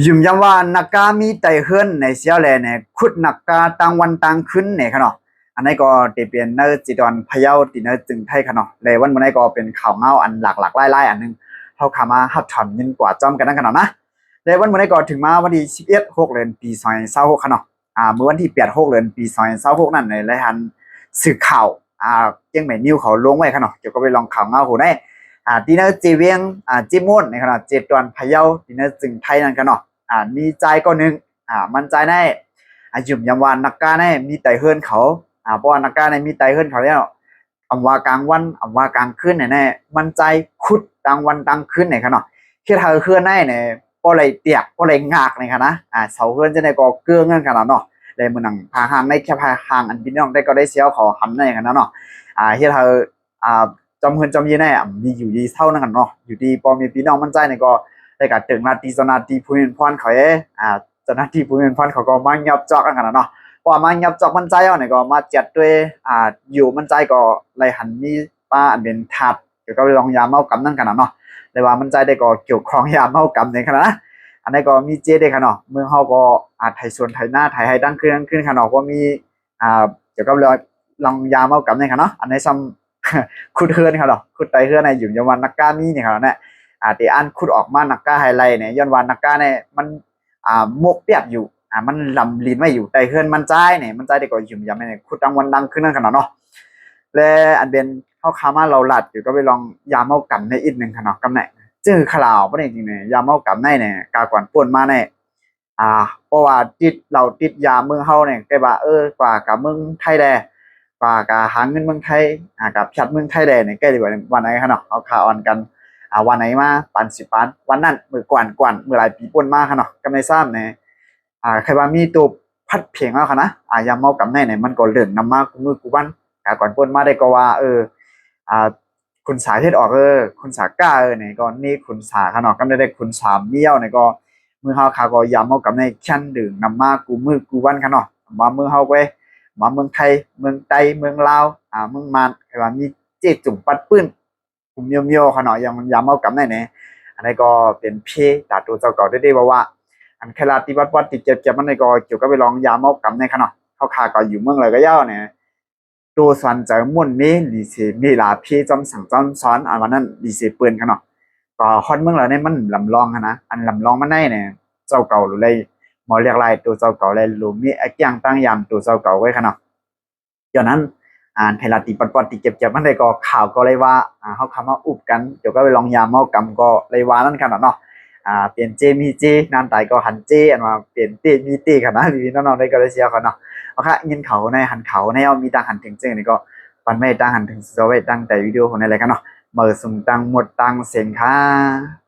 ยืมย้ำว่านักกามีไตเฮือนในเสียแลเนี่ยขุดนักกาต่างวันต่างคืนเนี่ยค่ะเนาะอันนี้ก็จะเป็นเนื้อจีดอนพะเยาตีเนื้อจึงไทยค่ะเนาะเลยวันนี้ก็เป็นข่าวเงาอันหลากไล่อันนึงเขาขามาฮับถอนยินกว่าจอมกันนั่นขนาดนะเลยวันนี้ก็ถึงมาวันที่11 6 เดือนปี2026ค่ะเนาะเมื่อวันที่8 6 เดือนปี2026นั่นในรายการสื่อข่าวเจียงใหม่นิวเขาลงไว้ค่ะเนาะเดี๋ยวก็ไปลองข่าวเงาหูได้ตีเนื้อจีเวียงจีม่วนในขณะเจดอนพะเยาตีเนื้อจึงไทยนั่นกันเนาะมีใจก็หนึ่งมันใจแน่ยืมยำวานนักกาแน่มีไตเฮือนเขาเพราะว่านักกาในมีไตเฮือนเขาแล้วอำว่ากลางวันอำว่ากลางคืนแน่มันใจคุดกลางวันกลางคืนไหนครับเนาะคือถ้าเฮือนแน่เนี่ยก็เลยเตียกก็เลยงากเลยครับนะเสาเฮือนจะได้ก็เกื้อเงินขนาดเนาะเลยมันหนังพาหางในแค่พาหางอันพี่น้องได้ก็ได้เสียวขอหำในขนาดเนาะเฮ็ดให้จำเฮือนจำยีแน่มีอยู่ดีเท่านั้นกันเนาะอยู่ดีพอมีพี่น้องมันใจเนี่ยก็ได้การถึงนาทีสนาทีผู้เห็นพรเขาเจ้าหน้าที่ผู้เห็นพรเขาก็มายับจอกกันเนาะพอมายับจอกมันใจเอาเนี่ยก็มาจัดด้วยอยู่มันใจก็เลยหันมีป้าอันเป็นทับเกี่ยวกับเรื่องยาเมากำนั่นกันเนาะเลยว่ามันใจได้ก็เกี่ยวข้องยาเมากำในขนาดนะอันนี้ก็มีเจได้ขนาดเมืองเฮาก็ไทยส่วนไทยหน้าไทยให้ดังขึ้นขนาดว่ามีเกี่ยวกับเรื่องยาเมากำในขนาดเนาะอันนี้ซ้ำคุดเฮือนครับเนาะคุดไตเฮือนในอยู่ยวันนักกามีเนี่ยครับเนี่ยที่อันคุดออกมานักกาไฮไลท์เนี่ยย้อนวันนักกาเนี่ยมันมกเปียบอยู่มันลำลีนไม่อยู่ไตเฮือนมันใจเนี่ยมันใจได้ก็ยุ่มยำเนี่ยคุดดังวันดังขึ้นนั่นขนาดเนาะและอันเป็นเข้าคามาเราหลัดอยู่ก็ไปลองยาเมากำในอีกหนึ่งขนาดกำเนี่ยจื้อขลาวประเด็นจริงเนี่ยยาเมากำในเนี่ยกากวนป่วนมาเนี่ยเพราะว่าติดเราติดยาเมืองเฮาเนี่ยแกว่ากว่ากับเมืองไทยแลกว่ากับหาเงินเมืองไทยกับชัดเมืองไทยแลเนี่ยใกล้ดีกว่าวันไหนขนาดเอาข่าวออนกันวันไหนมาปัน10 ปันวันนั้นมือกวนเมื่อหลายปีป่วนมาขนาดก็ไม่ทราบเนี่ยใครว่ามีตัวพัดเพียงแล้วค่ะนะยาเมากำในเนี่ยมันก็เลื่อนนำมากูมือกูบ้านก่อนป่วนมาได้ก็ว่าอ่าคุณสาเทศออกคุณสาก้าเนี่ยก็นี่คุณสาขนาดก็ได้คุณสามเมี่ยวเนี่ยก็มือเฮาคาก็ยามเฮากับในชั้นดื่มนำมากูมือกูวันขนาดมาเมืองเฮาไปมาเมืองไทยเมืองไต้เมืองลาวเมืองมานใครว่ามีเจ๊จุ่มปัดปื้นกลุ่มเมียวขนาดยังยามเฮากับในเนี่ยอันนี้ก็เป็นเพตาตัวเจ้าเก่าได้ว่าอันแคลาติวัดติดเจ็บมันในก็เกี่ยวกับไปลองยามเฮากับในขนาดเฮาคาก็อยู่เมืองเลยก็ย่อเนี่ยตัวส่วนจะมุ่นมีหรือสิมีลาพี่จอมสั่งจอมซ้อนวันนั้นดีสิปืนขนาดก็ฮอดเมืองเราเนี่ยมันลำลองนะอันลำลองมันได้เนี่ยเจ้าเก่าหรือไรหมอเรียกไรตัวเจ้าเก่าเลยหรือมีไอ้ย่างตั้งยามตัวเจ้าเก่าไว้ขนาดอย่างนั้นไทยรัฐตีปอดตีเจ็บมันได้ก็ข่าวก็เลยว่าเขาคำว่าอุบกันเดี๋ยวก็ไปลองยามเมากำก็เลยว่านั่นขนาดเนาะเปลี่ยนเจมีเจนานตายก็หันเจอันว่าเปลี่ยนเตมีเตขนาดนี้น้องๆได้ก็เลยเชียร์เขาเนาะโอเคยินเขาในหันเขาในเอามีตังหันถึงเจนี่ก็ปันไม่ตังหันถึงสวยตั้งแต่วิดีโอของในอะไรกันเนาะเมื่อสุ่มตังหมดตังเสียงค่ะ